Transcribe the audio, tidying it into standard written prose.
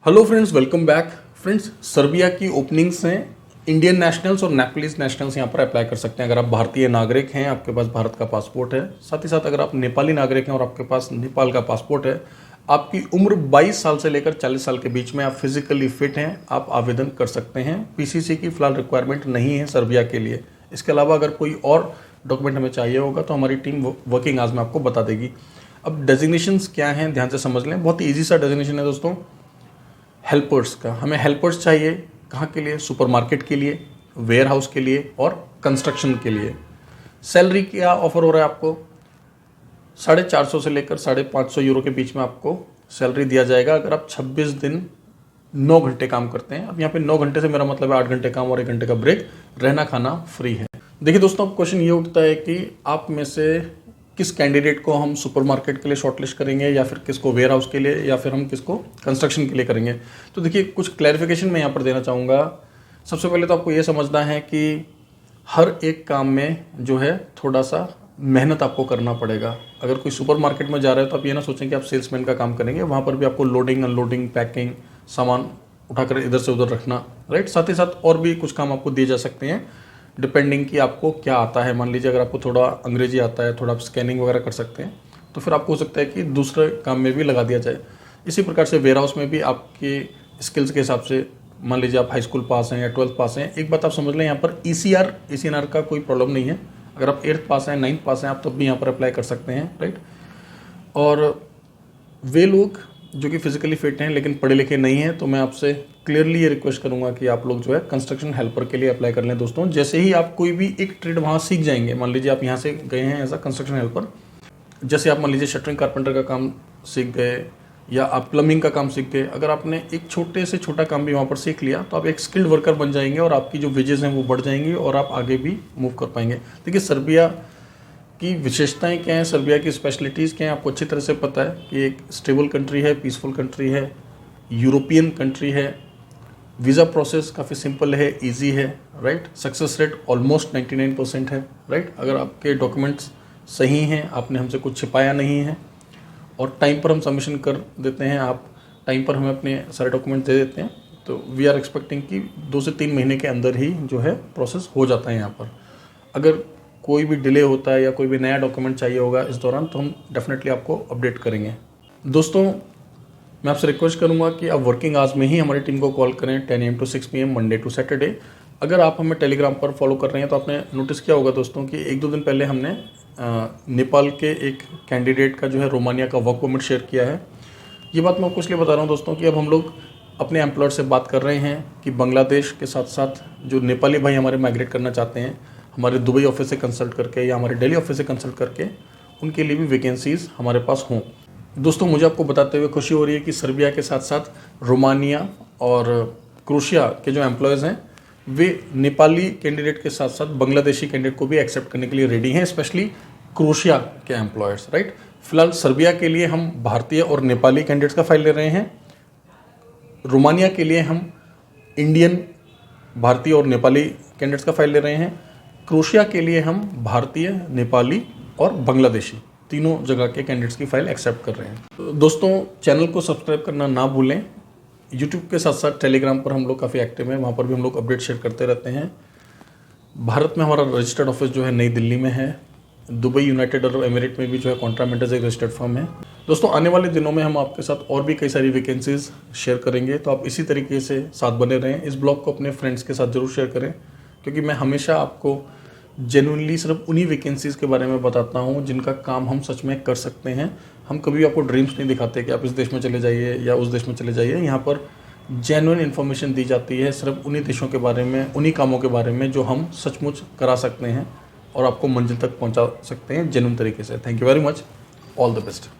Hello friends, welcome back. Friends, Serbia की openings हैं। Indian nationals और नेपालीज नेशनल्स यहाँ पर अप्लाई कर सकते हैं। अगर आप भारतीय नागरिक हैं, आपके पास भारत का पासपोर्ट है, साथ ही साथ अगर आप नेपाली नागरिक हैं और आपके पास नेपाल का पासपोर्ट है, आपकी उम्र 22 साल से लेकर 40 साल के बीच में, आप फिजिकली फिट हैं, आप आवेदन कर सकते हैं। पीसीसी की फिलहाल रिक्वायरमेंट नहीं है सर्बिया के लिए। इसके अलावा अगर कोई और डॉक्यूमेंट हमें चाहिए होगा तो हमारी टीम वर्किंग आवर्स में आपको बता देगी। अब डेजिग्नेशंस क्या हैं, ध्यान से समझ लें। बहुत ईजी सा डेजिग्नेशन है दोस्तों। हेल्पर्स का, हमें हेल्पर्स चाहिए कहाँ के लिए? सुपरमार्केट के लिए, वेयर हाउस के लिए और कंस्ट्रक्शन के लिए। सैलरी क्या ऑफर हो रहा है आपको? 450 से लेकर 550 यूरो के बीच में आपको सैलरी दिया जाएगा अगर आप 26 दिन 9 घंटे काम करते हैं। अब यहाँ पे 9 घंटे से मेरा मतलब है 8 घंटे काम और 1 घंटे का ब्रेक, रहना खाना फ्री है। देखिए दोस्तों, अब क्वेश्चन ये उठता है कि आप में से किस कैंडिडेट को हम सुपरमार्केट के लिए शॉर्टलिस्ट करेंगे, या फिर किसको वेयर हाउस के लिए, या फिर हम किसको कंस्ट्रक्शन के लिए करेंगे। तो देखिए, कुछ क्लैरिफिकेशन मैं यहाँ पर देना चाहूँगा। सबसे पहले तो आपको ये समझना है कि हर एक काम में जो है थोड़ा सा मेहनत आपको करना पड़ेगा। अगर कोई सुपरमार्केट में जा रहे हो तो आप ये ना सोचें कि आप सेल्समैन का काम करेंगे। वहाँ पर भी आपको लोडिंग, अनलोडिंग, पैकिंग, सामान उठाकर इधर से उधर रखना, राइट। साथ ही साथ और भी कुछ काम आपको दिए जा सकते हैं, डिपेंडिंग कि आपको क्या आता है। मान लीजिए अगर आपको थोड़ा अंग्रेजी आता है, थोड़ा आप स्कैनिंग वगैरह कर सकते हैं, तो फिर आपको हो सकता है कि दूसरे काम में भी लगा दिया जाए। इसी प्रकार से वेयर हाउस में भी आपके स्किल्स के हिसाब से, मान लीजिए आप हाई स्कूल पास हैं या 12th पास हैं, एक बात आप समझ लें, यहाँ पर ECR का कोई प्रॉब्लम नहीं है। अगर आप 8th पास हैं, 9th पास हैं, आप तब भी यहाँ पर अप्लाई कर सकते हैं, राइट। और वे लोग जो कि फिजिकली फिट हैं लेकिन पढ़े लिखे नहीं हैं, तो मैं आपसे क्लियरली ये रिक्वेस्ट करूंगा कि आप लोग जो है कंस्ट्रक्शन हेल्पर के लिए अप्लाई कर लें दोस्तों। जैसे ही आप कोई भी एक ट्रेड वहाँ सीख जाएंगे, मान लीजिए आप यहाँ से गए हैं एज अ कंस्ट्रक्शन हेल्पर, जैसे आप मान लीजिए शटरिंग कारपेंटर का काम सीख गए या आप प्लम्बिंग का काम सीख गए, अगर आपने एक छोटे से छोटा काम भी वहाँ पर सीख लिया तो आप एक स्किल्ड वर्कर बन जाएंगे और आपकी जो वेजेस हैं वो बढ़ जाएंगी और आप आगे भी मूव कर पाएंगे। देखिए, सर्बिया की विशेषताएं क्या हैं, सर्बिया की स्पेशलिटीज़ क्या हैं, आपको अच्छी तरह से पता है कि एक स्टेबल कंट्री है, पीसफुल कंट्री है, यूरोपियन कंट्री है। वीज़ा प्रोसेस काफ़ी सिंपल है, इजी है, राइट। सक्सेस रेट ऑलमोस्ट 99% है, राइट। अगर आपके डॉक्यूमेंट्स सही हैं, आपने हमसे कुछ छिपाया नहीं है और टाइम पर हम सबमिशन कर देते हैं, आप टाइम पर हमें अपने सारे डॉक्यूमेंट दे देते हैं, तो वी आर एक्सपेक्टिंग कि 2 से 3 महीने के अंदर ही जो है प्रोसेस हो जाता है यहाँ पर। अगर कोई भी डिले होता है या कोई भी नया डॉक्यूमेंट चाहिए होगा इस दौरान, तो हम डेफिनेटली आपको अपडेट करेंगे। दोस्तों, मैं आपसे रिक्वेस्ट करूंगा कि आप वर्किंग आवर्स में ही हमारी टीम को कॉल करें, 10 AM to 6 PM Monday to Saturday. अगर आप हमें टेलीग्राम पर फॉलो कर रहे हैं तो आपने नोटिस किया होगा दोस्तों कि 1-2 दिन पहले हमने नेपाल के एक कैंडिडेट का जो है रोमानिया का वर्क परमिट शेयर किया है। ये बात मैं आपको इसलिए बता रहा हूँ दोस्तों कि अब हम लोग अपने एम्प्लॉयर से बात कर रहे हैं कि बांग्लादेश के साथ साथ जो नेपाली भाई हमारे माइग्रेट करना चाहते हैं, हमारे दुबई ऑफिस से कंसल्ट करके या हमारे दिल्ली ऑफिस से कंसल्ट करके, उनके लिए भी वैकेंसीज़ हमारे पास हों। दोस्तों, मुझे आपको बताते हुए खुशी हो रही है कि सर्बिया के साथ साथ रोमानिया और क्रोशिया के जो एम्प्लॉयज़ हैं, वे नेपाली कैंडिडेट के साथ साथ बांग्लादेशी कैंडिडेट को भी एक्सेप्ट करने के लिए रेडी हैं, स्पेशली क्रोशिया के एम्प्लॉयर्स, राइट। फिलहाल सर्बिया के लिए हम भारतीय और नेपाली कैंडिडेट्स का फाइल ले रहे हैं। रोमानिया के लिए हम इंडियन, भारतीय और नेपाली कैंडिडेट्स का फाइल ले रहे हैं। क्रोशिया के लिए हम भारतीय, नेपाली और बांग्लादेशी तीनों जगह के कैंडिडेट्स की फाइल एक्सेप्ट कर रहे हैं। तो दोस्तों, चैनल को सब्सक्राइब करना ना भूलें। यूट्यूब के साथ साथ टेलीग्राम पर हम लोग काफ़ी एक्टिव हैं, वहाँ पर भी हम लोग अपडेट शेयर करते रहते हैं। भारत में हमारा रजिस्टर्ड ऑफिस जो है नई दिल्ली में है। दुबई, यूनाइटेड अरब एमिरेट में भी जो है कॉन्ट्रा मेंटर्स एक रजिस्टर्ड फर्म है। दोस्तों, आने वाले दिनों में हम आपके साथ और भी कई सारी वैकेंसीज शेयर करेंगे, तो आप इसी तरीके से साथ बने रहें। इस ब्लॉग को अपने फ्रेंड्स के साथ जरूर शेयर करें, क्योंकि मैं हमेशा आपको जेन्युइनली सिर्फ उन्हीं वैकेंसीज़ के बारे में बताता हूँ जिनका काम हम सच में कर सकते हैं। हम कभी आपको ड्रीम्स नहीं दिखाते कि आप इस देश में चले जाइए या उस देश में चले जाइए। यहाँ पर जेन्युइन इन्फॉर्मेशन दी जाती है सिर्फ उन्हीं देशों के बारे में, उन्हीं कामों के बारे में जो हम सचमुच करा सकते हैं और आपको मंजिल तक पहुँचा सकते हैं जेन्युइन तरीके से। Thank you very much, all the best.